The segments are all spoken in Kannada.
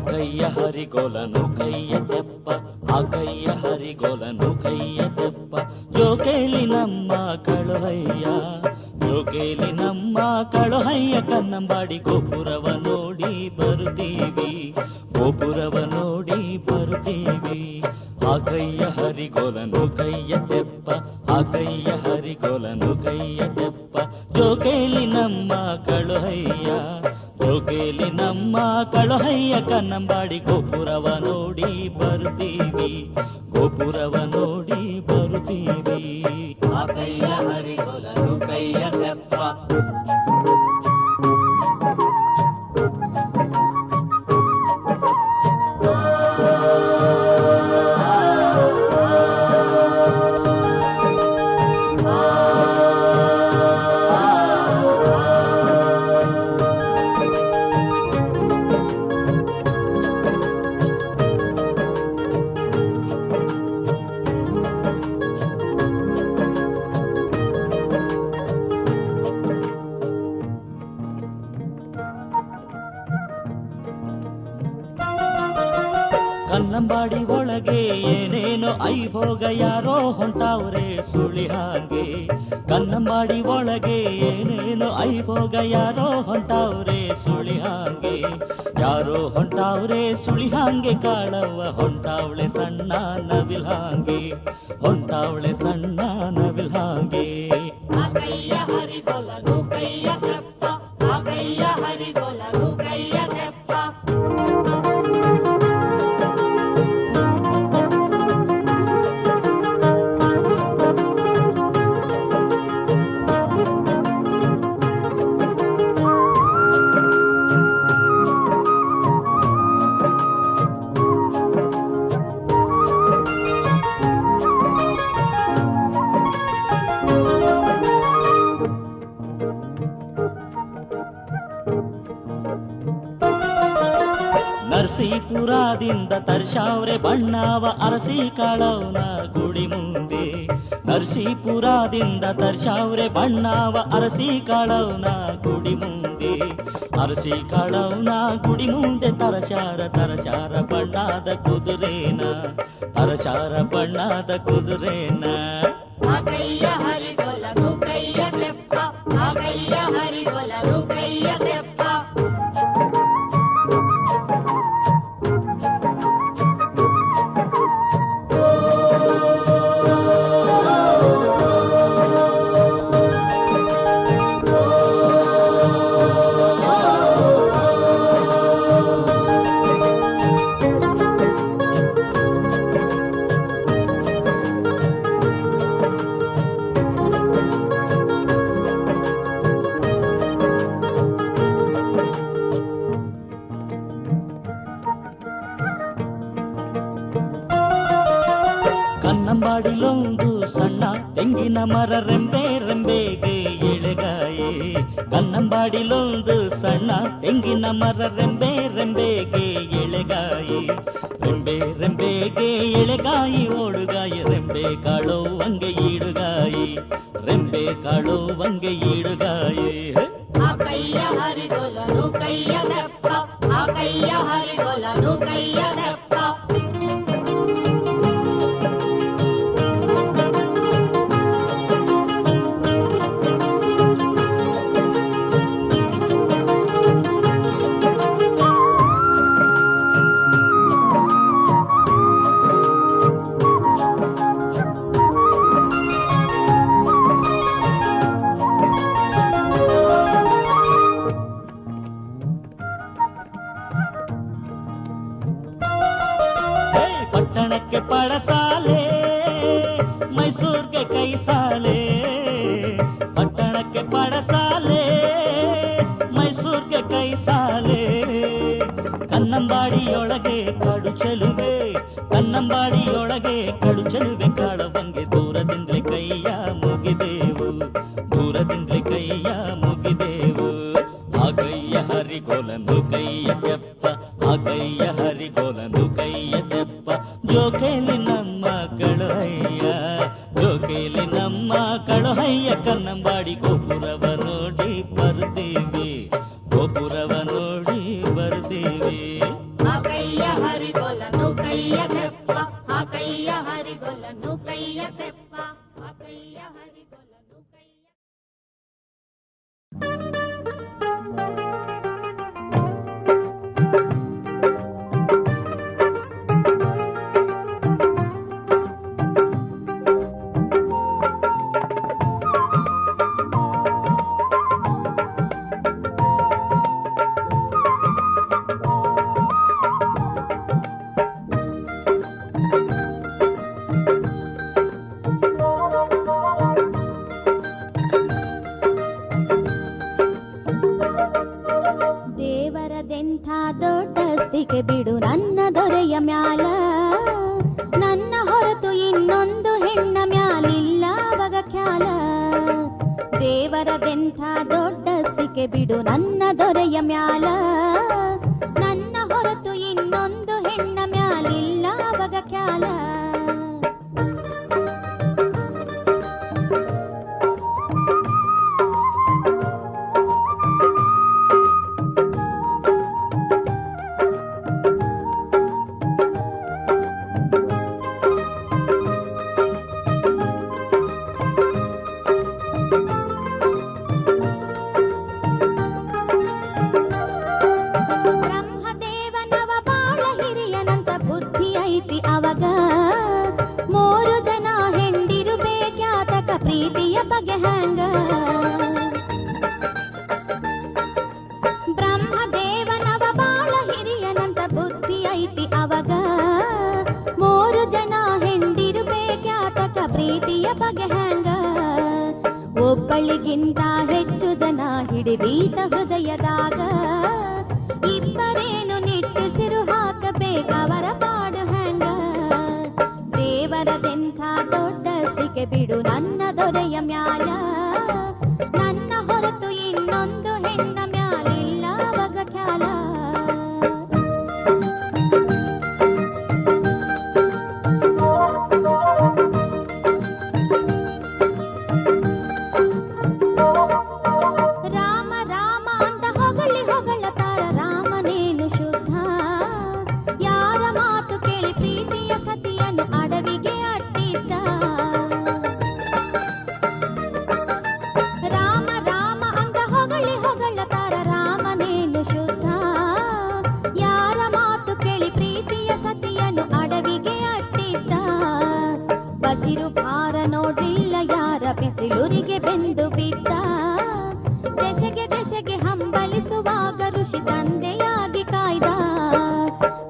ಕೈಯ ಹರಿಗೋಲನು ಕೈಯ ತೆಪ್ಪ, ಆ ಕೈಯ ಹರಿಗೋಲನು ಕೈಯ ತೆಪ್ಪ. ಜೋಕೇಲಿ ನಮ್ಮ ಕಳುಹಯ್ಯ, ಜೋಕೇಲಿ ನಮ್ಮ ಕಳುಹಯ್ಯ. ಕನ್ನಂಬಾಡಿ ಗೋಪುರವ ನೋಡಿ ಬರುತ್ತೀವಿ, ಗೋಪುರವ ನೋಡಿ ಬರುತ್ತೀವಿ. ಆ ಕೈಯ ಹರಿಗೋಲನು ಕೈಯ ತೆಪ್ಪ, ಆ ಕೈಯ ಹರಿಗೋಲನು ಕೈಯ ತೆಪ್ಪ. ಜೋಕೇಲಿ ನಮ್ಮ ಕಳುಹಯ್ಯ, ಜೋಕೇಲಿ ನಮ್ಮ ಕಳುಹಯ್ಯ. ಕನ್ನಂಬಾಡಿ ಗೋಪುರವ ನೋಡಿ ಬರುತ್ತೀವಿ, ಗೋಪುರವ ನೋಡಿ ಬರುತ್ತೀವಿ. ಆ ಕೈಯ ಹರಿಗೋಲನು ಕೈಯ ತೆಪ್ಪ. ಕನ್ನಂಬಾಡಿ ಒಳಗೆ ಏನೇನೋ ಐಭೋಗ ಯಾರೋ ಹೊಂಟಾವ್ರೆ ಸುಳಿ ಹಾಗೆ. ಕನ್ನಂಬಾಡಿ ಒಳಗೆ ಏನೇನೋ ಐಭೋಗ ಯಾರೋ ಹೊಂಟಾವ್ರೆ ಸುಳಿ ಹಾಗೆ. ಯಾರೋ ಹೊಂಟಾವ್ರೆ ಸುಳಿ ಹಾಗೆ. ಕಾಳವ್ವ ಹೊಂಟಾವಳೆ ಸಣ್ಣ ನವಿಲ್ ಹಾಗೆ, ಹೊಂಟಾವಳೆ ಸಣ್ಣ ನವಿಲ್ ಹಾಗೆ. ಆ ಕೈಯ ಹರಿಗೋಲನು ಕೈಯ ತೆಪ್ಪ, ಆ ಕೈಯ ಹರಿಗೋಲನು ಕೈಯ ತೆಪ್ಪ. ನರಸೀಪುರದಿಂದ ತರ್ಷಾವ್ರೆ ಬಣ್ಣವ ಅರಸಿ ಕಾಳವ್ನ ಗುಡಿ ಮುಂದೆ. ನರಸೀಪುರದಿಂದ ತರ್ಷಾವ್ರೆ ಬಣ್ಣವ ಅರಸಿ ಕಾಳವ್ನ ಗುಡಿ ಮುಂದೆ. ಅರಸಿ ಕಾಳವ್ನ ಗುಡಿ ಮುಂದೆ ತರಶಾರ ತರಶಾರ ಬಣ್ಣದ ಕುದುರೇನ, ತರಶಾರ ಬಣ್ಣದ ಕುದುರೇನ. ಆ ಕೈಯ ಹರಿಗೋಲನು ಕೈಯ ತೆಪ್ಪ, ಆ ಕೈಯ ಹರಿಗೋಲನು ಕೈಯ ತೆಪ್ಪ. ಕನ್ನಂಬಾಡಿಲೊಂದು ಸಣ್ಣ ತೆಂಗಿನ ಮರ ರೆಂಬೆ ರೆಂಬೆಗೆ ಎಳೆಗಾಯಿ. ಕನ್ನಂಬಾಡಿಲೊಂದು ಸಣ್ಣ ತೆಂಗಿನ ಮರ ರೆಂಬೆ ರೆಂಬೆಗೆ ಎಳೆಗಾಯಿ. ರೆಂಬೆ ರೆಂಬೆಗೆ ಎಳೆಗಾಯಿ ಓಡುಗಾಯಿ. ರೆಂಬೆ ಕಾಳು ವಂಗೆ ಈಡುಗಾಯಿ, ರೆಂಬೆ ಕಾಳು ವಂಗೆ ಈಡುಗಾಯಿ. ಆ ಕೈಯ ಹರಿಗೋಲನು ಕೈಯ ತೆಪ್ಪ, ಆ ಕೈಯ ಹರಿಗೋಲನು ಕೈಯ ತೆಪ್ಪ. ಪಟ್ಟಣಕ್ಕೆ ಪಡಸಾಲೆ, ಮೈಸೂರ್ಗೆ ಕೈ ಸಾಲೆ. ಪಟ್ಟಣಕ್ಕೆ ಪಡಸಾಲೆ, ಮೈಸೂರ್ಗೆ ಕೈ ಸಾಲೆ. ಕನ್ನಂಬಾಡಿಯೊಳಗೆ ಕಡು ಚೆಲುವೆ, ಕನ್ನಂಬಾಡಿಯೊಳಗೆ ಕಡು ಚೆಲುವೆ. ಕಾಳವಂಗೆ ದೂರದಿಂದಲೇ ಕೈಯ ಮುಗಿದೆವು, ದೂರದಿಂದಲೇ ಕೈಯ ಮುಗಿದೆವು. ಆ ಕೈಯ ಹರಿಗೋಲನು ಕೈಯ ತೆಪ್ಪ, ಆ ಕೈಯ ಹರಿಗೋಲನು ಕೈಯ ತೆಪ್ಪ. ಜೋಕೇಲಿ ನಮ್ಮ ಕಳುಹಯ್ಯ, ಜೋಕೇಲಿ ನಮ್ಮ ಕಳುಹಯ್ಯ. ಕನ್ನಂಬಾಡಿ ಗೋಪುರವ ನೋಡಿ ಬರ್ತೀವಿ, ಗೋಪುರವ ನೋಡಿ ಬರ್ತೀವಿ. ತೆಪ್ಪ ಆ ಕೈಯ ಹರಿಗೊಲನು ಕೈಯ. ದೇವರದೆಂಥ ದೊಡ್ಡಸ್ತಿಗೆ ಬಿಡು ನನ್ನ ದೊರೆಯ ಮ್ಯಾಲ, ನನ್ನ ಹೊರತು ಇನ್ನೊಂದು ಹೆಣ್ಣ ಮ್ಯಾಲಿಲ್ಲ ಅವಗ ಖ್ಯಾಲ. ದೇವರದೆಂಥ ದೊಡ್ಡಸ್ತಿಗೆ ಬಿಡು ನನ್ನ ದೊರೆಯ ಮ್ಯಾಲ, ನನ್ನ ಹೊರತು ಇನ್ನೊಂದು ಹೆಣ್ಣ ಮ್ಯಾಲಿಲ್ಲ ಅವಗ ಖ್ಯಾಲ. ಬ್ರಹ್ಮದೇವನವ ಬಾಳ ಹಿರಿಯನಂತ ಬುದ್ಧಿ ಐತಿ ಅವಗ, ಮೂರು ಜನ ಹೆಂಡಿರುಬೇಕ್ಯಾತಕ ಪ್ರೀತಿಯ ಬಗೆ ಹ್ಯಾಂಗ. ಬ್ರಹ್ಮದೇವನವ ಬಾಳ ಹಿರಿಯನಂತ ಬುದ್ಧಿ ಐತಿ ಅವಗ, ಮೂರು ಜನ ಹೆಂಡಿರುಬೇಕ್ಯಾತಕ ಪ್ರೀತಿಯ ಬಗೆ ಹ್ಯಾಂಗ. ಒಬ್ಬಳಿಗಿಂತ ಹೆಚ್ಚು ಜನ ಹಿಡಿದೀತ ಹೃದಯದಾಗ, ಇಬ್ಬರೇನು ನಿಟ್ಟುಸಿರು ಹಾಕಬೇಕವರ ಪಾಡು ಹ್ಯಾಂಗ. ದೇವರದೆಂಥ ದೊಡ್ಡಸ್ತಿಗೆ ಬಿಡು ನನ್ನ ದೊರೆಯ ಮ್ಯಾಲ, ನನ್ನ ಹೊರತು ಇನ್ನೊಂದು ಹೆಣ್ಣ ಮ್ಯಾಲಿಲ್ಲ ಅವಗ ಖ್ಯಾಲ. ರಾಮ ರಾಮ ಅಂತ ಹೊಗಳಿ ಹೊಗಳತಾರ ರಾಮನೇನು ಶುದ್ಧ, ಯಾರ ಮಾತು ಕೇಳಿ ಪ್ರೀತಿಯ ಸತಿಯನ್ನು ಅಡವಿಗೆ ಅಟ್ಟಿದ್ದ. ರಾಮ ರಾಮ ಅಂತ ಹೊಗಳಿ ಹೊಗಳತಾರ ರಾಮನೇನು ಶುದ್ಧ, ಯಾರ ಮಾತು ಕೇಳಿ ಪ್ರೀತಿಯ ಸತಿಯನ್ನು ಅಡವಿಗೆ ಅಟ್ಟಿದ್ದ. ಬಸಿರು ಭಾರ ನೋಡಿಲ್ಲ ಯಾರ ಬಿಸಿಲುರಿಗೆ ಬೆಂದು ಬಿದ್ದ, ದೆಸೆಗೆ ದೆಸೆಗೆ ಹಂಬಲಿಸುವಾಗ ಋಷಿ ತಂದೆಯಾಗಿ ಕಾಯ್ದ.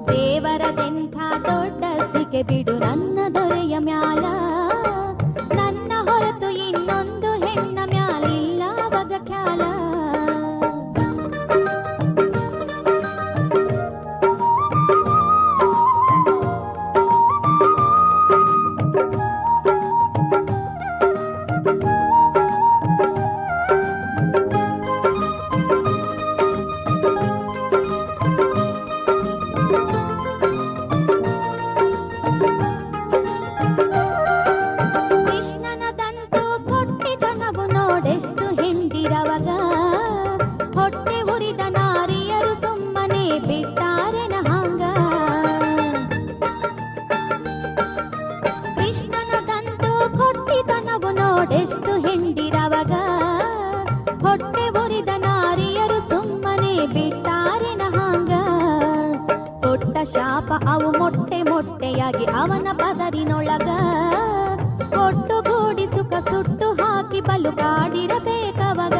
ದೇವರದೆಂಥ ದೊಡ್ಡಸ್ತಿಗೆ ಬಿಡು ನನ್ನ ದೊರೆಯ ಮ್ಯಾಲ, ನನ್ನ ಹೊರತು ಇನ್ನೊಂದು ಹೆಣ್ಣ ಮ್ಯಾಲಿಲ್ಲ ಅವಗ ಖ್ಯಾಲ. ಕೃಷ್ಣನದಂತೂ ಪೊಟ್ಟಿತನವು ನೋಡೆಷ್ಟು ಹೆಂಡಿರವಗ, ಹೊಟ್ಟೆ ಉರಿದ ನಾರಿಯರು ಸುಮ್ಮನೆ ಬಿಟ್ಟಾರೆನ ಹಾಂಗ. ಕೃಷ್ಣನದಂತೂ ಪೊಟ್ಟಿತನವು ನೋಡೆಷ್ಟು ಹೆಂಡಿರವಗ, ಹೊಟ್ಟೆ ಉರಿದ ನಾರಿಯರು ಸುಮ್ಮನೆ ಬಿಟ್ಟಾರೆನ ಹಾಂಗ. ಕೊಟ್ಟ ಶಾಪ ಅವು ಮೊಟ್ಟೆ ಮೊಟ್ಟೆಯಾಗಿ ಅವನ ಪದರಿನೊಳಗ, ಒಟ್ಟುಗೂಡಿ ಸುಖ ಸುಟ್ಟು ಹಾಕಿ ಬಲು ಕಾಡಿರಬೇಕವಗ.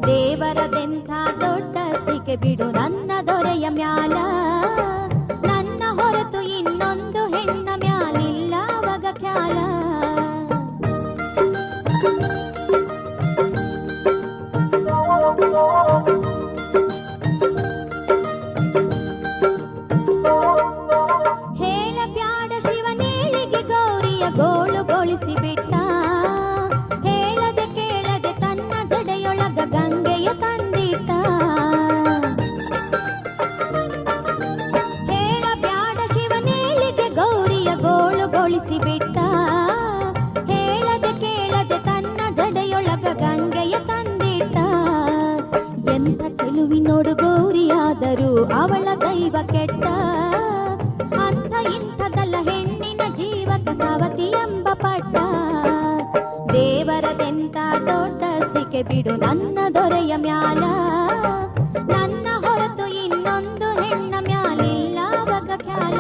ದೇವರದೆಂಥ ದೊಡ್ಡಸ್ತಿಗೆ ಬಿಡು ನನ್ನ ದೊರೆಯ ಮ್ಯಾಲ, ನನ್ನ ಹೊರತು ಇನ್ನೊಂದು ಹೆಣ್ಣ ಮ್ಯಾಲಿಲ್ಲ ಅವಗ ಖ್ಯಾಲ. ಹೇಳಬ್ಯಾಡ ಶಿವನೇಳಿಗೆ ಗೌರಿಯ ಗೋಳುಗೊಳಿಸಿ ಬಿಟ್ಟ, ಹೇಳದೆ ಕೇಳದೆ ತನ್ನ ಜಡೆಯೊಳಗ ಗಂಗೆಯ ತಂದಿಟ್ಟ. ಹೇಳಬ್ಯಾಡ ಶಿವನೇಳಿಗೆ ಗೌರಿಯ ಗೋಳುಗೊಳಿಸಿ ಬಿಟ್ಟ, ಹೇಳದೆ ಕೇಳದೆ ತನ್ನ ಜಡೆಯೊಳಗ ಗಂಗೆಯ ತಂದಿಟ್ಟ. ಎಂಥ ಚೆಲುವಿನೋಡು ಗೌರಿಯಾದರೂ ಅವಳ ದೈವ ಕೆಟ್ಟ, ಅಂಥ ಇಂಥದಲ್ಲ ಹೆಣ್ಣಿನ ಜೀವಕ ಸವತಿ ಎಂಬ ದೊಡ್ಡಸ್ತಿಕೆ ಬಿಡು ನನ್ನ ದೊರೆಯ ಮ್ಯಾಲ ನನ್ನ ಹೊರತು ಇನ್ನೊಂದು ಹೆಣ್ಣ ಮ್ಯಾಲಿಲ್ಲ ಬಗ ಖ್ಯಾಲ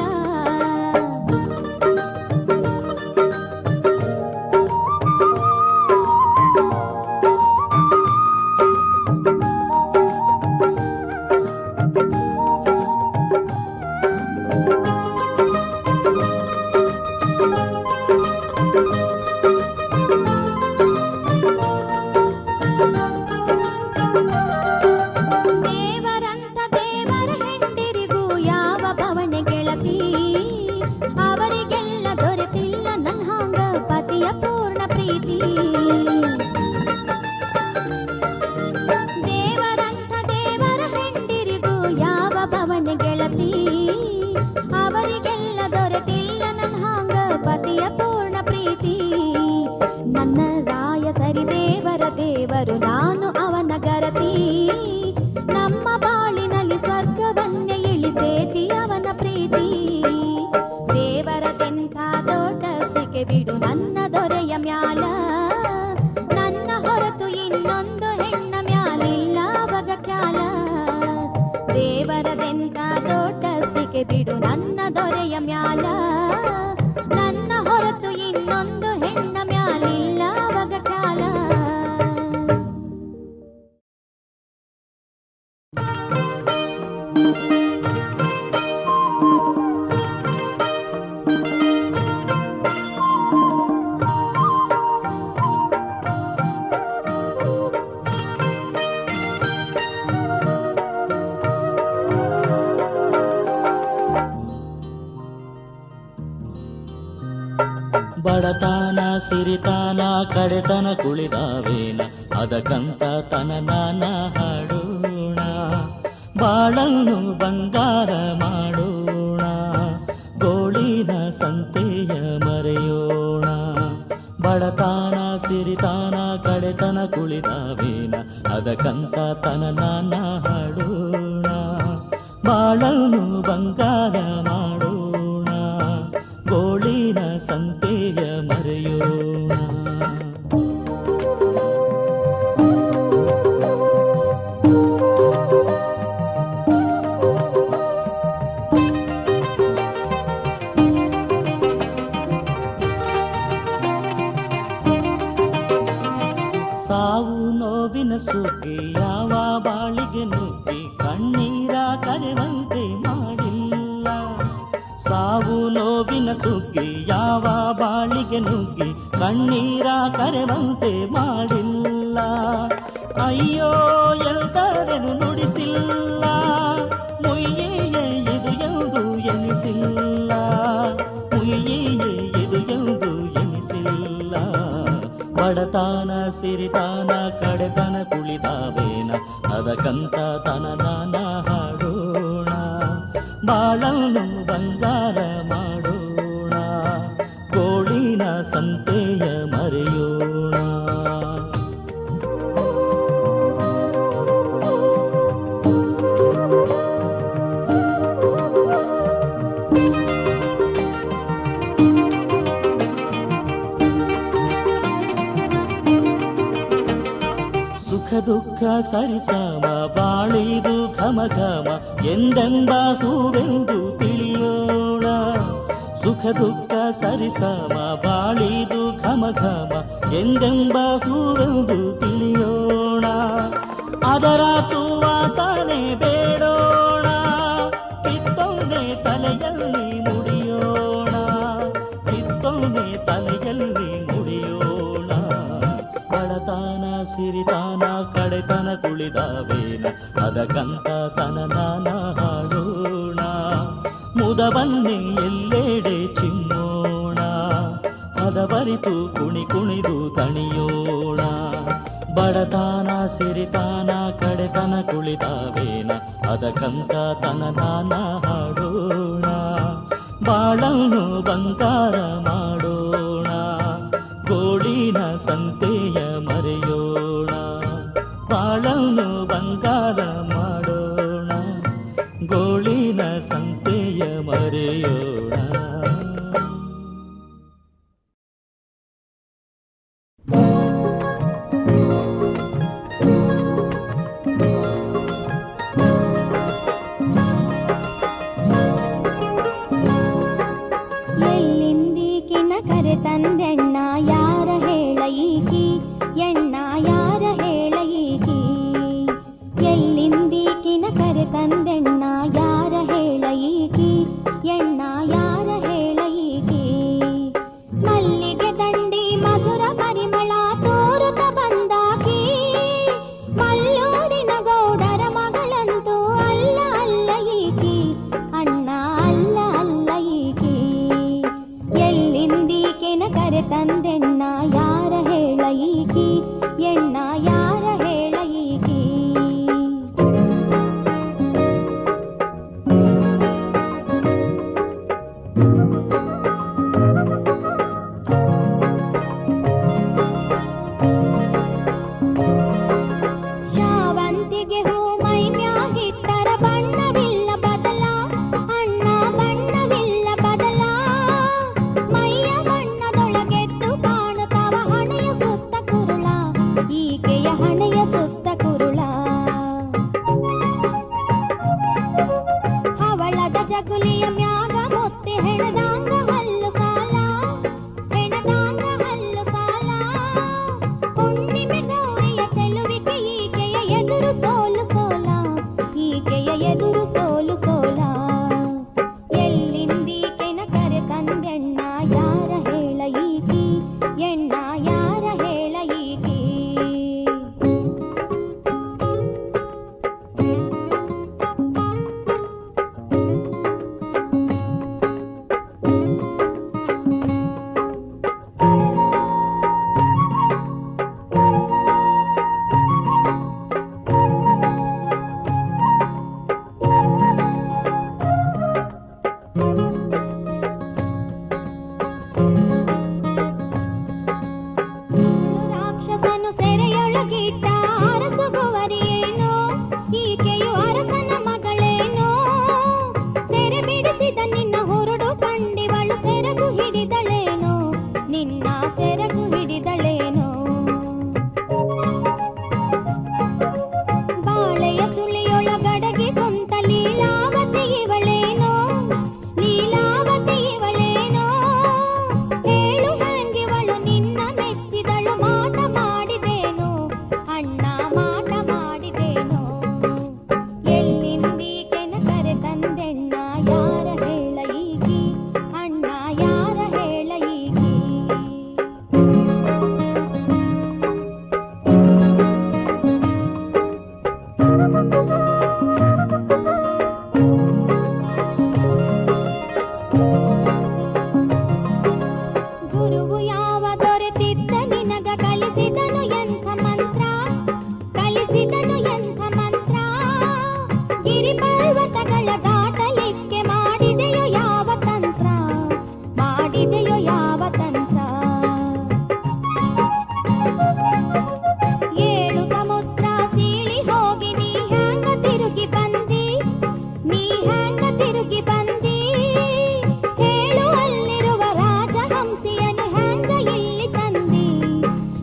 ಅವರಿಗೆಲ್ಲ ದೊರೆತಿಲ್ಲ ನನ್ನ ಹಾಂಗ ಪತಿಯ ಪೂರ್ಣ ಪ್ರೀತಿ ನನ್ನ ರಾಯ ಸರಿ ದೇವರ ದೇವರು ನಾನು ಅವನ ಗರತಿ ನಮ್ಮ ಬಾಳಿನಲ್ಲಿ ಸ್ವರ್ಗವನ್ನೇ ಇಳಿಸೇತಿ ಅವನ ಪ್ರೀತಿ ದೇವರದೆಂಥ ದೊಡ್ಡಸ್ತಿಕೆ ಬಿಡು ನನ್ನ ದೊರೆಯ ಮ್ಯಾಲ ನನ್ನ ಹೊರತು ಇನ್ನೊಂದು ಹೆಣ್ಣ ಮ್ಯಾಲಿಲ್ಲ ಬಗ ಖ್ಯಾಲ ದೇವರದೆಂಥ ದೊಡ್ಡಸ್ತಿಕೆ ಬಿಡು ನನ್ನ ದೊರೆಯ ಮ್ಯಾಲ ನನ್ನ ಹೊರತು ಇನ್ನೊಂದು ಹೆಣ್ಣ ಮ್ಯಾಲಿಲ್ಲ ಬಗ ಖ್ಯಾಲ ಬಡತನ ಸಿರಿತಾನ ಕಡೆತನ ಕುಳಿದಾವೇನ ಅದಕ್ಕಂತ ತನನಾನ ಹಾಡೋಣ ಬಾಳನ್ನು ಬಂಗಾರ ಮಾಡೋಣ ಗೋಳಿನ ಸಂತೆಯ ಮರೆಯೋಣ ಬಡತನ ಸಿರಿತಾನ ಕಡೆತನ ಕುಳಿದಾವೇನ ಅದಕ್ಕಂತ ತನನಾನ ಹಾಡೋಣ ಬಾಳನ್ನು ಬಂಗಾರ ಮಾಡೋಣ ಗೋಳಿನ ಸಂತೆಯ ಮರೆಯೋಣ ಸಾವು ನೋವಿನ ಸುಗ್ಗಿ ಯಾವ ಬಾಳಿಗೆ ನುಗ್ಗಿ ಕಣ್ಣೀರ ಕರೆವಂತೆ ಮಾಡಿಲ್ಲ ಸಾವು ನೋವಿನ ಸುಗ್ಗಿ ಯಾವ ಬಾಳಿಗೆ ನುಗ್ಗಿ ಕಣ್ಣೀರ ಕರೆವಂತೆ ಮಾಡಿಲ್ಲ ಅಯ್ಯೋ ಎಲ್ಲರೂ ನುಡಿಸಿಲ್ಲ ಮುಯ್ಯೇ ಇದು ಎಂದು ಎನಿಸಿಲ್ಲ ಮುಯ್ಯೇ ಇದು ಎಂದು ಎನಿಸಿಲ್ಲ ಬಡತನ ಸಿರಿತಾನ ಕಡೆತನ ಕುಳಿದಾವೇನ ಅದಕ್ಕಂತ ತನನಾನ ಹಾಡೋಣ ಬಾಳನ್ನು ಬಂಗಾರ ಮಾಡೋಣ ಗೋಳಿನ ಸಂತೆಯ ಮರೆಯೋಣ ಸುಖ ದುಃಖ ಸರಿಸಮ ಬಾಳಿದು ಘಮ ಘಮ ಎಂದೆಂಬ ಹೂವೆಂದು ತಿಳಿಯೋಣ ಸುಖ ದುಃಖ ಸರಿಸಮ ಬಾಳಿದು ಘಮ ಘಮ ಎಂದೆಂಬ ಹೂವೆಂದು ತಿಳಿಯೋಣ ಅದರ ಸುವಾಸನೆ ಬೇಡೋಣ ಕಿತ್ತೊಂದೆ ತಲೆಯಲ್ಲಿ ಮುಡಿಯೋಣ ಕಿತ್ತೊಂದೆ ತಲೆಯಲ್ಲಿ ಮುಡಿಯೋಣ ಬಡತನ ಸಿರಿತಾನ ಕಡೆತನ ಕುಳಿದಾವೇನ ಅದಕ್ಕಂತ ತನನಾನ ಹಾಡೋಣ ಮುದವನ್ನೇ ಎಲ್ಲೆಡೆ ಚಿಮ್ಮೋಣ ಹದಬರಿತು ಕುಣಿ ಕುಣಿದು ತಣಿಯೋಣ ಬಡತನ ಸಿರಿತಾನ ಕಡೆತನ ಕುಳಿದಾವೇನ ಅದಕ್ಕಂತ ತನನಾನ ಹಾಡೋಣ ಬಾಳನ್ನು ಬಂಗಾರ ಮಾಡೋಣ ಗೋಳಿನ ಸಂತೆಯ ಮರೆಯೋಣ ಬಾಳನ್ನು ಬಂಗಾರ ಮಾಡೋಣ ಗೋಳಿನ ಸಂತೆಯ ಮರೆಯೋಣ ಜಗುಲಿಯ ಮ್ಯಾಗ ಮೊತ್ತೆ ಹೆಣದಾಂಗ ಹಲ್ಲು ಸಾಲ ಹೆಣದಾಂಗ ಹಲ್ಲು ಸಾಲ ಹುಣ್ಣಿಮೆ ಗೌರಿಯ ಚೆಲುವಿಕೆ ಈಕೆಯ ಎದುರು ಸೋಲು ಸೋಲ ಈಕೆಯ ಎದುರು ಸೋಲು ಸೋಲ ಎಲ್ಲಿಂದೀಕೆನ ಕರೆ ತಂದೆಣ್ಣ ಯಾರ ಹೇಳ ಈಕಿ ಎಣ್ಣ ಯಾರ ಹೇಳ ಈಕಿ ರಾಕ್ಷಸನು ಸೆರೆಯೊಳಗಿಟ್ಟ ಅರಸುಗುವರಿಯೇನೋ ಈಕೆಯು ಅರಸನ ಮಗಳೇನೋ ಸೆರೆ ಬಿಡಿಸಿದ ನಿನ್ನ ಹುರುಡು ಕಂಡಿವಳು ಸೆರಗು ಹಿಡಿದಳೇನೋ ನಿನ್ನ ಸೆರಗು ಹಿಡಿದಳೇನೋ ಬಾಳೆಯ ಸುಳಿಯೊಳಗಡಗಿ ಕುಂತ ಲೀಲಾವತಿ ಇವಳೇನೋ ಲೀಲಾವತಿ ಇವಳೇನೋ ಹೇಳು ಹಂಗಿವಳು ನಿನ್ನ ಮೆಚ್ಚಿದಳು ಮಾಟ ಮಾಡಿದೇನೋ ಅಣ್ಣ ಮಾಟ ಮಾಡಿದೇನೋ ಎಲ್ಲಿಂದೀಕೆನ ಕರೆ ತಂದೆಣ್ಣ ಯಾರ ಹೇಳ ಈಗಿ ಅಣ್ಣ ಯಾರ ಹೇಳ ಈಗಿ ಗುರುವು ಯಾವ ದೊರೆತಿದ್ದ ನಿನಗ ಕಲಿಸಿದನು ಎಂಥ ಮಂತ್ರ ಕಲಿಸಿದನು ಎಂಥ ಮಂತ್ರ ಗಿರಿ ಪರ್ವತಗಳ ದಾಟಲಿಕ್ಕೆ ಮಾಡಿದೆಯೋ ಯಾವ ತಂತ್ರ ಮಾಡಿದೆಯೋ ಯಾವ ತಂತ್ರ ಏಳು ಸಮುದ್ರ ಸೀಳಿ ಹೋಗಿ ನೀ ಹ್ಯಾಂಗ ತಿರುಗಿ ಬಂದಿ ನೀ ಹ್ಯಾಂಗ ತಿರುಗಿ ಬಂದಿ ಹೇಳು ಅಲ್ಲಿರುವ ರಾಜಹಂಸಿಯನು ಹ್ಯಾಂಗ ಇಲ್ಲಿ ತಂದಿ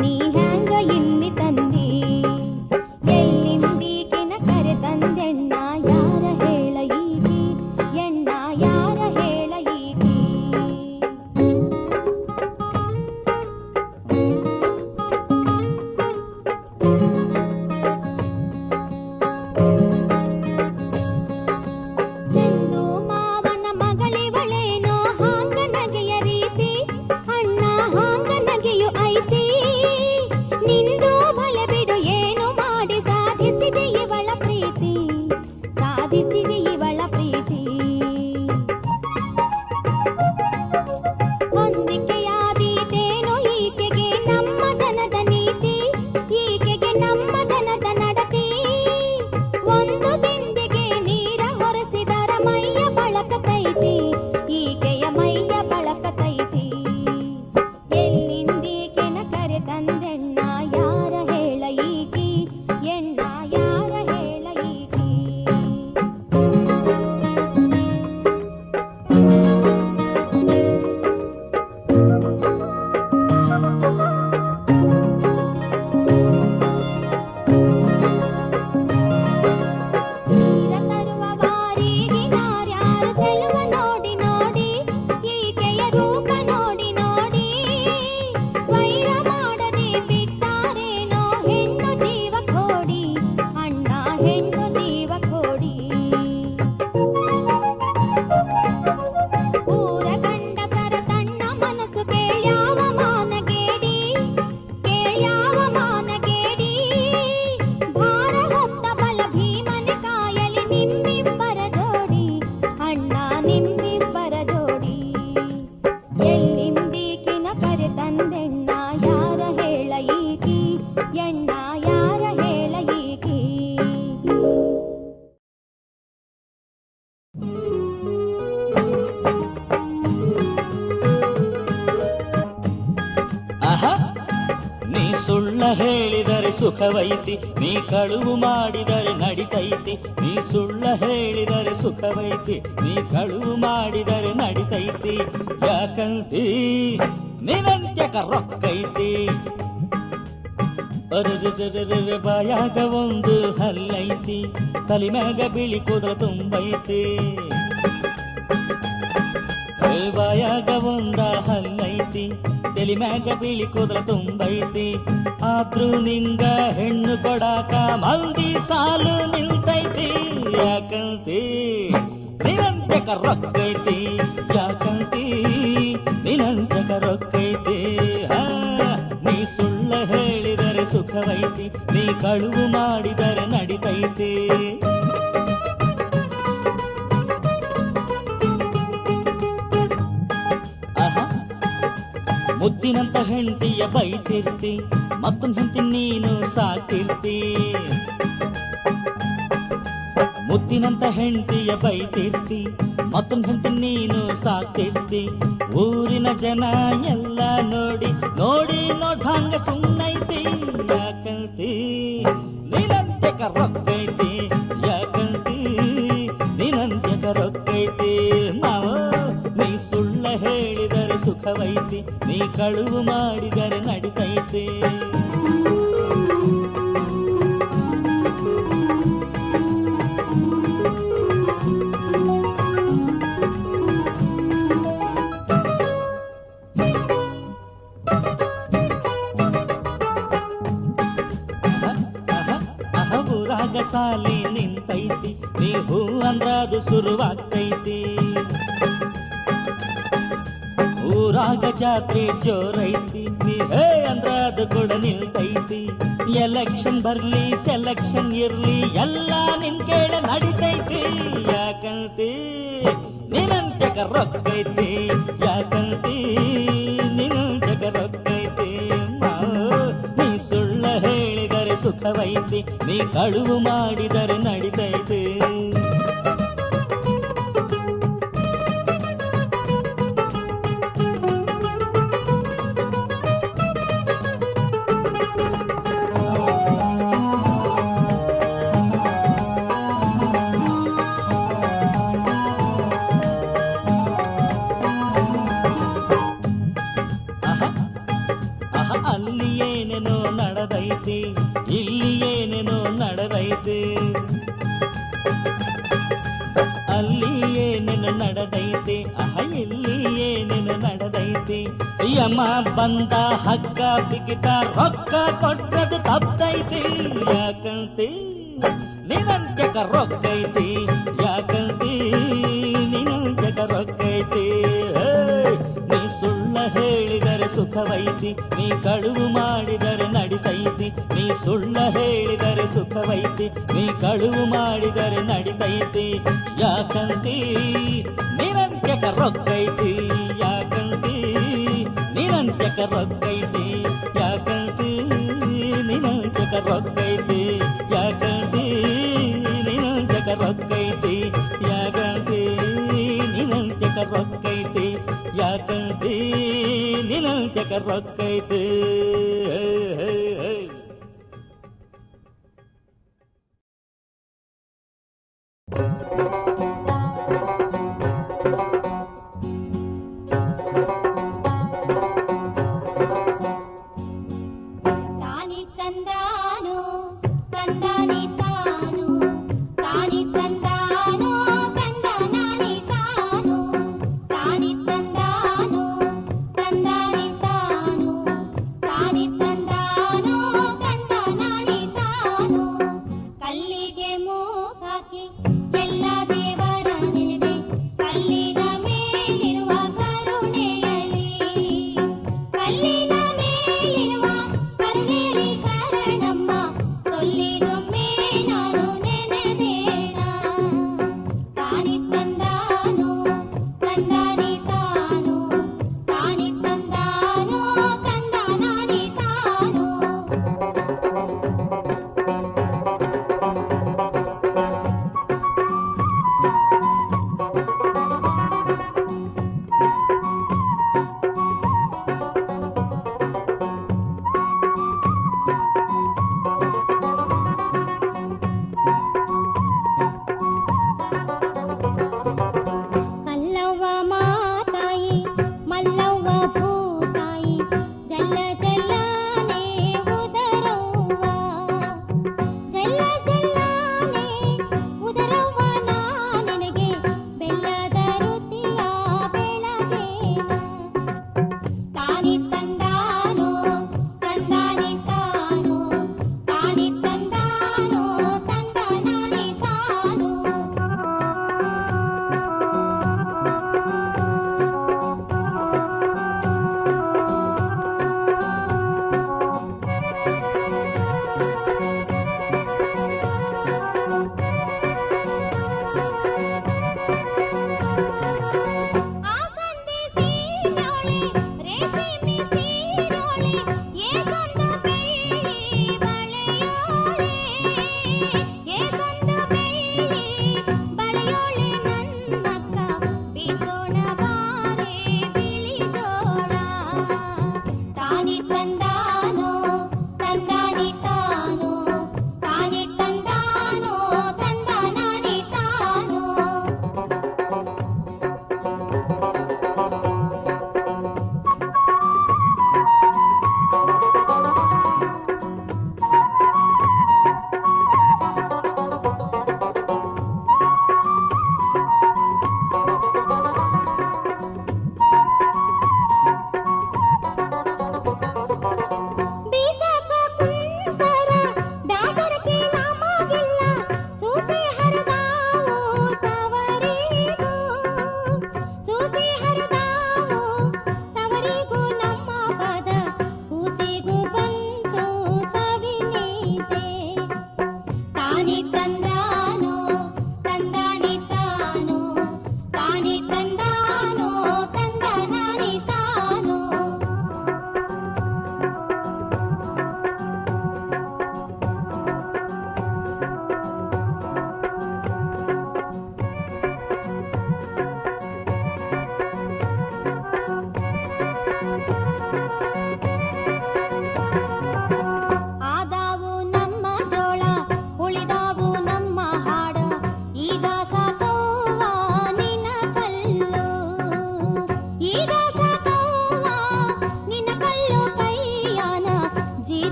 ನೀ ಹ್ಯಾಂಗ ಇಲ್ಲಿ ತಂದಿ ಎಲ್ಲಿಂದೀಗಿನ ಕರೆ ತಂದೆಣ್ಣ ಯಾರ ಹೇಳ ಈಗಿ ಎಣ್ಣ ಯಾರ ಹೇಳ ಈಗಿ ಚೆಂದು ಮಾವನ ಮಗಳಿವಳೇನೋ ಹಾಂಗ ನಗೆಯ ರೀತಿ ಅಣ್ಣ ಹಾಂಗ ನಗೆಯು ಐತಿ ನಿಂದು ಬಲೆ ಬಿಡು ಏನು ಮಾಡಿ ಸಾಧಿಸಿದೆ ಇವಳ ಪ್ರೀತಿ ಸಾಧಿಸಿದೆ ಇವಳ ಪ್ರೀತಿ ಹೊಂದಿಕೆಯಾದೀತೇನೋ ಈಕೆಗೆ ನಮ್ಮ ಜನದ ನೀತಿ ಈಕೆಗೆ ನಮ್ಮ ಜನದ ನಡತಿ ಒಂದು ಬಿಂದಿಗೆ ನೀರ ಹೊರಸಿದರ ಮೈಯ ಬಳಕತೈತಿ ಈಕೆಯ ಮೈಯ ಬಳಕತೈತಿ ಎಲ್ಲಿಂದೀಕೆನ ಕರೆ ತಂದೆಣ್ಣ ಯಾರ ಹೇಳ ಈಗಿ ಎಣ್ಣ ಯಾರ ಹೇಳ ಈಗಿ ನೀರ ತರುವ ವಾರಿಗಿನಾರ್ಯಾರು ಚೆಲುವ ನೋಡಿ ನೋಡಿ ಈಕೆಯ ರೂಪ ನೋಡಿ ನೋಡಿ ವೈರ ಮಾಡದೆ ಬಿಟ್ಟಾರೇನೋ ಹೆಣ್ಣು ಜೀವ ಕೋಡಿ ಅಣ್ಣ ಹೆಣ್ಣು ಜೀವ ಕೋಡಿ ಊರ ಗಂಡಸರ ತಣ್ಣ ಮನಸ್ಸು ಕೇಳ್ಯಾವ ಮಾನಗೇಡಿ ಕೇಳ್ಯಾವ ಮಾನಗೇಡಿ ಭಾರ ಹೊತ್ತ ಬಲ ಭೀಮನ ಕಾಯಲಿ ನಿಮ್ಮಿಬ್ಬರ ಜೋಡಿ ಅಣ್ಣ ನಿಮ್ಮಿಬ್ಬರ ಜೋಡಿ ಎಲ್ಲಿಂದೀಕಿನ ಕರೆ ತಂದೆಣ್ಣ ಯಾರ ಹೇಳ ಈಗಿ ಎಣ್ಣ ಯಾರ ಹೇಳ ಈಗಿ ಆಹಾ ನೀ ಸುಳ್ಳ ಹೇಳಿದರೆ ಸುಖವೈತಿ ನೀ ಕಳುವು ಮಾಡಿದರೆ ನಡಿತೈತಿ ನೀ ಸುಳ್ಳ ಹೇಳಿದರೆ ಸುಖವೈತಿ ನೀ ಕಳುವು ಮಾಡಿದರೆ ನಡಿತೈತಿ ಯಾಕಂತಿ ನಿನಂತ್ಯಕ ರೊಕ್ಕೈತಿ ಅರೆ ಬಾಯಾಗ ಒಂದು ಹಲ್ಲೈತಿ ತಲೆ ಮ್ಯಾಗ ಬಿಳಿ ಕೂದಲ ತುಂಬೈತಿ ಬಾಯಾಗ ಒಂದ ಹಲ್ಲೈತಿ, ತಲಿ ಮ್ಯಾಗ ಬಿಳಿ ಕೂದಲ ತುಂಬೈತಿ, ಆದ್ರೂ ನಿಂಗ ಹೆಣ್ಣು ಕೊಡಾಕ ಮಂದಿ ಸಾಲು ನಿಲ್ತೈತಿ. ಯಾಕಂತಿ ನಿರಂತಕ ರೊಕ್ಕೈತಿ, ಯಾಕಂತಿ ನಿರಂತಕ ರೊಕ್ಕೈತಿ. ನೀ ಸುಳ್ಳ ಹೇಳಿದರೆ ಸುಖವೈತಿ, ನೀ ಕಳುವು ಮಾಡಿದರೆ ನಡಿತೈತಿ. ಮುದ್ದಿನಂತ ಹೆಂಡತಿಯ ಬೈತಿರ್ತಿ, ಮತ್ತೊಂದು ಹೆಂಡತಿ ನೀನು ಸಾಕಿರ್ತಿ. ಮುದ್ದಿನಂತ ಹೆಂಡತಿಯ ಬೈತಿರ್ತಿ, ಮತ್ತೊಂದು ಹೆಂಡತಿ ನೀನು ಸಾಕಿರ್ತಿ. ಊರಿನ ಜನ ಎಲ್ಲ ನೋಡಿ ನೋಡಿ ನೋಡ್ಹಂಗ ಸುಮ್ಮನೈತಿ. ಯಾಕಂತಿ ನಿರಂತಕ ರೊಕ್ಕೈತಿ, ಯಾಕಂತಿ ನಿರಂತಕ ರೊಕ್ಕೈತಿ. ಮಾವ ನೀ ಸುಳ್ಳ ಹೇಳಿದರೆ ಸುಖವೈತಿ, ನೀ ಕಳುವು ಮಾಡಿದರೆ ನಡಿತೈತಿ. ಊರಾಗ ಸಾಲಿ ನಿಂತೈತಿ, ನೀ ಹೂ ಅಂದ್ರ ಅದು ಶುರುವಾಗ್ತೈತಿ. ಊರಾಗ ಜಾತ್ರೆ ಜೋರೈತಿ, ನೀ ಹೇ ಅಂದ್ರ ಅದು ಕೂಡ ನಿಲ್ತೈತಿ. ಎಲೆಕ್ಷನ್ ಬರ್ಲಿ ಸೆಲೆಕ್ಷನ್ ಇರ್ಲಿ ಎಲ್ಲ ನಿನ್ ಕೇಳ ನಡಿತೈತಿ. ಯಾಕಂತಿ ನಿರಂತಕ ರೊಕ್ಕೈತಿ, ಯಾಕಂತಿ ನಿರಂತಕ ರೊಕ್ಕೈತಿ. ನೀ ಸುಳ್ಳ ಹೇಳಿದರೆ ಸುಖವೈತಿ, ನೀ ಕಳುವು ಮಾಡಿದರೆ ನಡಿತೈತಿ. ಅಲ್ಲಿ ಏನೇನೋ ನಡೆದೈತಿ, ಇಲ್ಲಿ ಏನೇನೋ ನಡೆದೈತಿ. ಅಲ್ಲಿ ಏನೇನು ನಡೆದೈತಿ, ಇಲ್ಲಿ ಏನೇನು ನಡೆದೈತಿ. ಯಮ ಬಂದ ಹಗ್ಗ ಬಿಗಿತ ರೊಕ್ಕ ಕೊಟ್ಟದು ತಪ್ಪೈತಿ. ಯಾಕಂತಿ ನಿರಂತಕ ರೊಕ್ಕೈತಿ, ಯಾಕಂತಿ ನಿರಂತಕ ರೊಕ್ಕೈತಿ. ನೀ ಸುಳ್ಳ ಹೇಳಿದರೆ ಸುಖವೈತಿ, ನೀ ಕಳುವು ಮಾಡಿದರೆ ನಡಿತೈತಿ. ನೀ ಸುಳ್ಳ ಹೇಳಿದರೆ ಸುಖವೈತಿ, ನೀ ಕಳುವು ಮಾಡಿದರೆ ನಡಿತೈತಿ. ಯಾಕಂತಿ ನಿರಂತಕ ರೊಕ್ಕೈತಿ, ಯಾಕಂತಿ ನಿರಂತಕ ರೊಕ್ಕೈತಿ. ಯಾಕಂತಿ ನಿರಂತಕ ರೊಕ್ಕೈತಿ, ಯಾಕಂತಿ ನಿರಂತಕ ರೊಕ್ಕೈತಿ. ಯಾಕಂತಿ ನಿರಂತಕ ರೊಕ್ಕೈತಿ, ಯಾಕಂತಿ ನಿರಂತಕ ರೊಕ್ಕೈತಿ. ತಾನಿ ತಂದಾನು ತಂದಾನಿ ತಾನು, ತಾನಿ ತಂದಾನು ತಂದಾನಿ ತಾನು, ತಾನಿ ತಂದಾನು ತಂದಾನಿ ತಾನು, ತಾನಿ ತಂದಾನು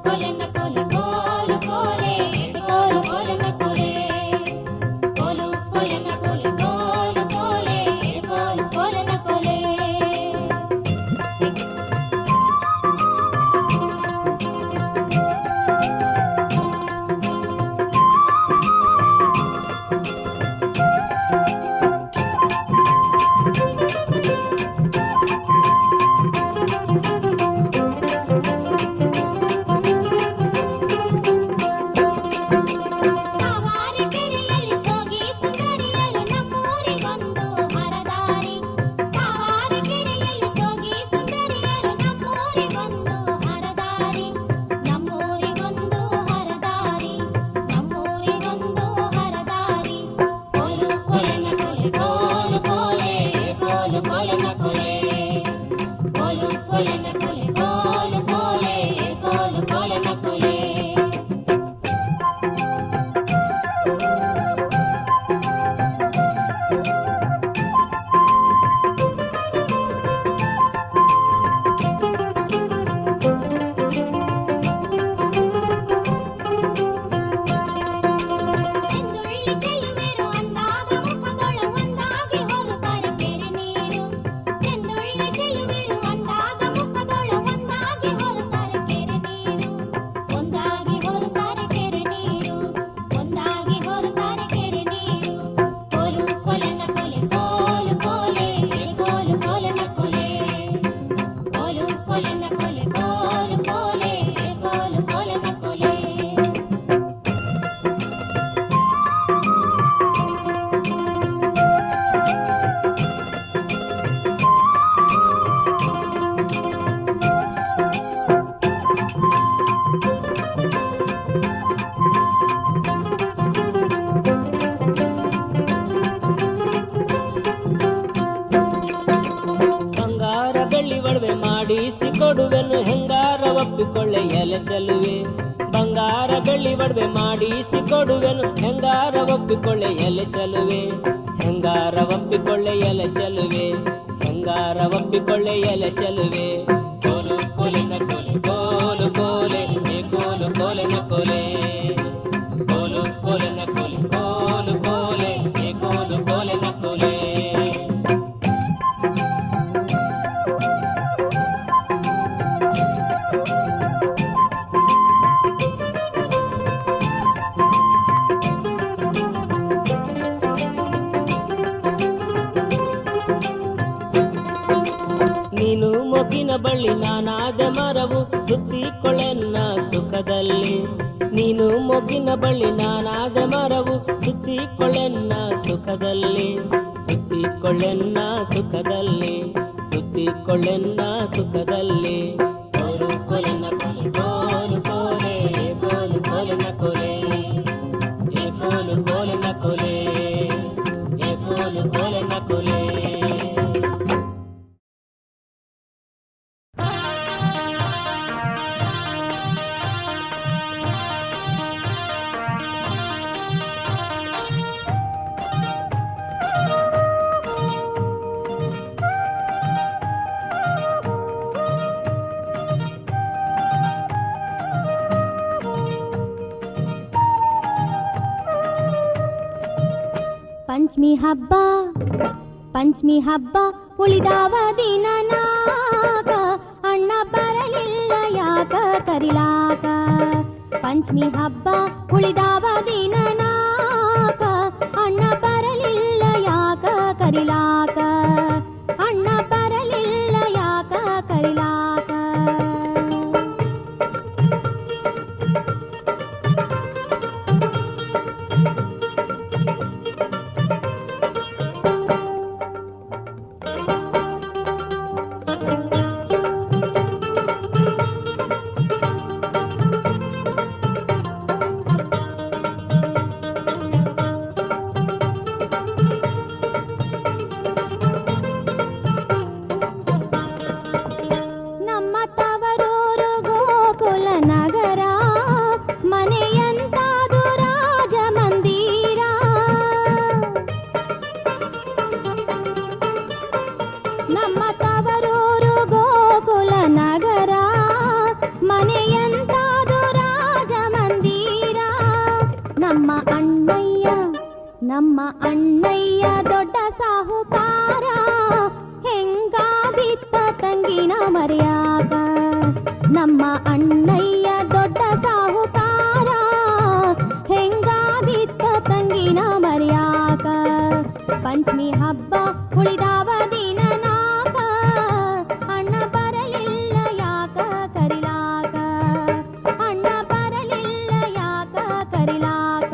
ಕೊಲೆನ ಕೊಲೆ ಕೋಲು ಕೋಲೆ ಕೋಲು ಕೋಲೆನ ಕೊಲೆ ಕೋಲು ಕೊಲೆನ ಕೊಲೆ ಕೋಲು ಕೋಲೆ ಕೋಲು ಕೋಲೆನ ಕೊಲೆ ಕಾವಾರಿ ಕೆರೆಯಲ್ಲಿ ಸೋಗಿ ಸುಂದರಿಯರು ನಮ್ಮೂರಿಗೊಂದು ಹರದಾರಿ ಕಾವಾರಿ ಕೆರೆಯಲ್ಲಿ ಸೋಗಿ ಸುಂದರಿಯರು ನಮ್ಮೂರಿಗೊಂದು ಹರದಾರಿ ನಮ್ಮೂರಿಗೊಂದು ಹರದಾರಿ ನಮ್ಮೂರಿಗೊಂದು ಹರದಾರಿ ಕೋಲು ಕೊಲೆನ ಕೊಲೆ ಕೋಲು ಕೋಲೆ ಕೋಲು ಕೋಲೆನ ಕೊಲೆ ಕೋಲು ಕೊಲೆನ ಕೊಲೆ ಕೋಲು ಕೋಲೆ ಕೋಲು ಕೋಲೆನ ಕೊಲೆ ಚೆಂದುಳ್ಳಿ ಚೆಲುವೆರು ಅಂದಾಗ ಮುಖದೊಳ ಒಂದಾಗಿ ಹೊರತಾರೆ ಕೆರೆ ನೀರು ಚೆಂದುಳ್ಳಿ ಚೆಲುವೆರು ಅಂದಾಗ ಮುಖದೊಳ ಒಂದಾಗಿ ಹೊರತಾರೆ ಕೆರೆ ನೀರು ಒಂದಾಗಿ ಹೊರತಾರೆ ಕೆರೆ ನೀರು ಒಂದಾಗಿ ಹೊರತಾರೆ ಕೆರೆ ನೀರು ಕೋಲು ಕೊಲೆನ ಕೊಲೆ ಕೋಲು ಕೋಲೆ ಕೋಲು ಕೋಲೆನ ಕೊಲೆ ಕೋಲು ಕೊಲೆನ ಕೊಲೆ ಕೋಲು ಕೋಲೆ ಕೋಲು ಕೋಲೆನ ಕೊಲೆ ಬಂಗಾರ ಬೆಳ್ಳಿ ಒಡವೆ ಮಾಡಿಸಿ ಕೊಡುವೆನು ಹೆಂಗಾರ ಒಪ್ಪಿಕೊಳ್ಳೆ ಎಲೆ ಚೆಲುವೆ ಬಂಗಾರ ಬೆಳ್ಳಿ ಒಡವೆ ಮಾಡಿಸಿ ಕೊಡುವೆನು ಹೆಂಗಾರ ಒಪ್ಪಿಕೊಳ್ಳೆ ಎಲೆ ಚೆಲುವೆ ಹೆಂಗಾರ ಒಪ್ಪಿಕೊಳ್ಳೆ ಎಲೆ ಚೆಲುವೆ ಹೆಂಗಾರ ಒಪ್ಪಿಕೊಳ್ಳೆ ಎಲೆ ಚೆಲುವೆ ಕೋಲು ಕೋಲಿನ ಕೊಲೆ ಕೋಲು ಕೋಲೆ ಕೋಲು ಕೋಲಿನ ಕೊಲೆ ಕೋಲು ಕೋಲಿನ ಕೊಲೆ ಕೋಲು ಕೋಲೆ ಕೋಲು ಕೋಲಿನ ಕೊಲೆ ನೀನು ಮೊಗ್ಗಿನ ಬಳ್ಳಿ ನಾನಾದ ಮರವು ಸುತ್ತಿಕೊಳ್ಳೆನ್ನ ಸುಖದಲ್ಲಿ ನೀನು ಮೊಗ್ಗಿನ ಬಳ್ಳಿ ನಾನಾದ ಮರವು ಸುತ್ತಿಕೊಳ್ಳೆನ್ನ ಸುಖದಲ್ಲಿ ಸುತ್ತಿಕೊಳ್ಳೆನ್ನ ಸುಖದಲ್ಲಿ ಸುತ್ತಿಕೊಳ್ಳೆನ್ನ ಸುಖದಲ್ಲಿ ಕೋಲು ಕೊಲೆನ ಕೊಲೆ ಕೋಲು ಕೋಲೆ ಕೋಲು ಕೋಲೆನ ಕೊಲೆ ಕೋಲು ಕೋಲೆನ ಕೊಲೆ ಕೋಲು ಕೋಲೆನ ಕೊಲೆ ಪಂಚಮಿ ಹಬ್ಬ ಉಳಿದಾವ ದಿನನಾಗ ಅಣ್ಣ ಬರಲಿಲ್ಲ ಯಾಕ ಕರಿಲಾಕ ಪಂಚಮಿ ಹಬ್ಬ ಉಳಿದಾವ ದಿನನಾಗ ಅಣ್ಣ ಬರಲಿಲ್ಲ ಯಾಕ ಕರಿಲಾಕ ಅಣ್ಣ ಬರಲಿಲ್ಲ ಯಾಕ ಕರಿಲಾಕ ನಮ್ಮ ತವರೂರು ಗೋಕುಲ ನಗರ ಮನೆಯಂತಾದು ನಮ್ಮ ಅಣ್ಣಯ್ಯ ದೊಡ್ಡ ಸಾಹುಕಾರ ಹೆಂಗಾದಿತ್ತ ತಂಗಿನ ಮರ್ಯಾದ. ನಮ್ಮ ಅಣ್ಣಯ್ಯ ದೊಡ್ಡ ಸಾಹುಕಾರ ಹೆಂಗಾದಿತ್ತ ತಂಗಿನ ಮರ್ಯಾದ. ಪಂಚಮಿ ಹಬ್ಬ ಉಳಿದಾವ ದಿನ ನಾಕ ಅಣ್ಣ ಬರಲಿಲ್ಲ ಯಾಕ ಕರಿಲಾಕ. ಅಣ್ಣ ಬರಲಿಲ್ಲ ಯಾಕ ಕರಿಲಾಕ.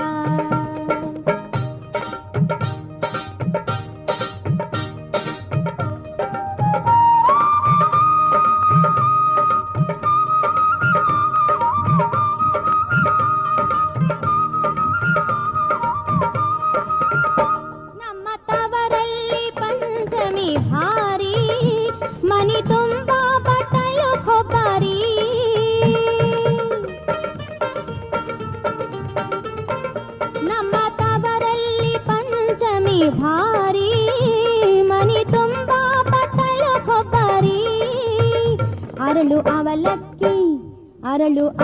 ನಮ್ಮ ತವರಲ್ಲಿ ಪಂಚಮಿ ಭಾರಿ ಮನಿ ತುಂಬ ಬಟ್ಟಲು ಕೊಬ್ಬರಿ. ನಮ್ಮ ತವರಲ್ಲಿ ಪಂಚಮಿ ಭಾರಿ ಮನಿ ತುಂಬ ಬಟ್ಟಲು ಕೊಬ್ಬರಿ. ಅರಳು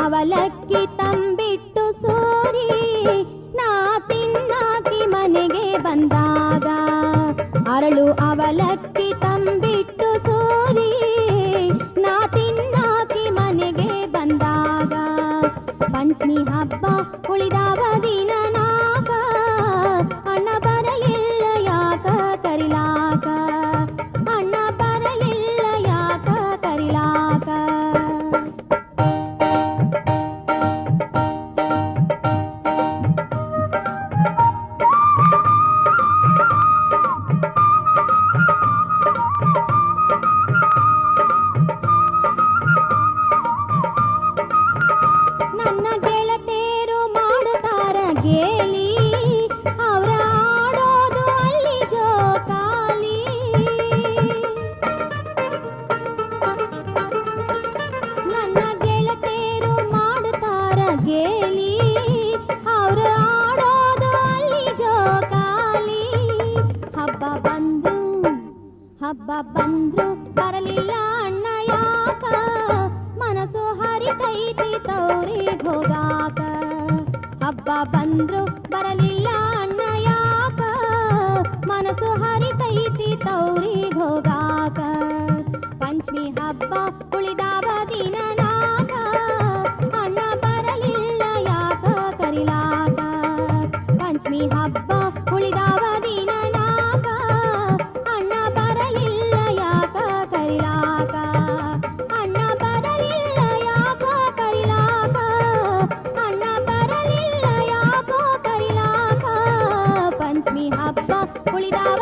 ಅವಲಕ್ಕಿ ತಂಬಿಟ್ಟು ಸೂರಿ ನಾ ತಿನ್ನಾಕಿ ಮನೆಗೆ ಬಂದಾಗ. ಅರಳು ಅವಲಕ್ಕಿ ತಂಬಿಟ್ಟು ಸೂರಿ ನಾ ತಿನ್ನಾಕಿ ಮನೆಗೆ ಬಂದಾಗ. ಪಂಚಮಿ ಹಬ್ಬ ಉಳಿದಾವ ದಿನ ನಾಕ ಅಣ್ಣ ಬರಲಿಲ್ಲ ಯಾಕ ಕರಿಲಾಕ. ಅಣ್ಣ ಬರಲಿಲ್ಲ ಯಾಕ ಕರಿಲಾಕ. ನನ್ನ ಗೆಳತೇರು ಮಾಡುತ್ತಾರ ಗೇಲಿ ಅವ್ರ ಆಡೋದು ಅಲ್ಲಿ ಜೋಕಾಲಿ. ನನ್ನ ಗೆಳತೇರು ಮಾಡುತ್ತಾರ ಗೇಲಿ ಅವ್ರ ಆಡೋದು ಅಲ್ಲಿ ಜೋಕಾಲಿ. ಹಬ್ಬ ಬಂದ್ರು ಬರಲಿಲ್ಲ ಅಣ್ಣ ಯಾಕ ಮನಸ್ಸು ಹರಿತೈತಿ ತೌರಿಗ್ ಹೋಗಾಕ. ಹಬ್ಬ ಬಂದ್ರು ಬರಲಿಲ್ಲ ಅಣ್ಣ ಯಾಕ ಮನಸ್ಸು ಹರಿತೈತಿ ತೌರಿಗ್ ಹೋಗಾಕ. ಪಂಚಮಿ ಹಬ್ಬ ಉಳಿದಾವ ದಿನ ನಾಕ ಅಣ್ಣ ಬರಲಿಲ್ಲ ಯಾಕ ಕರಿಲಾಕ. ಪಂಚಮಿ ಹಬ್ಬ ಉಳಿದಾವ ದಿನ ನಾಕ ಅಣ್ಣ ಬರಲಿಲ್ಲ ಯಾಕ ಕರಿಲಾಕ. ಅಣ್ಣ ಬರಲಿಲ್ಲ ಯಾಕ ಕರಿಲಾಕ. ಅಣ್ಣ ಬರಲಿಲ್ಲ ಯಾಕ ಕರಿಲಾಕ. ಪಂಚಮಿ ಹಬ್ಬ ಉಳಿದಾವ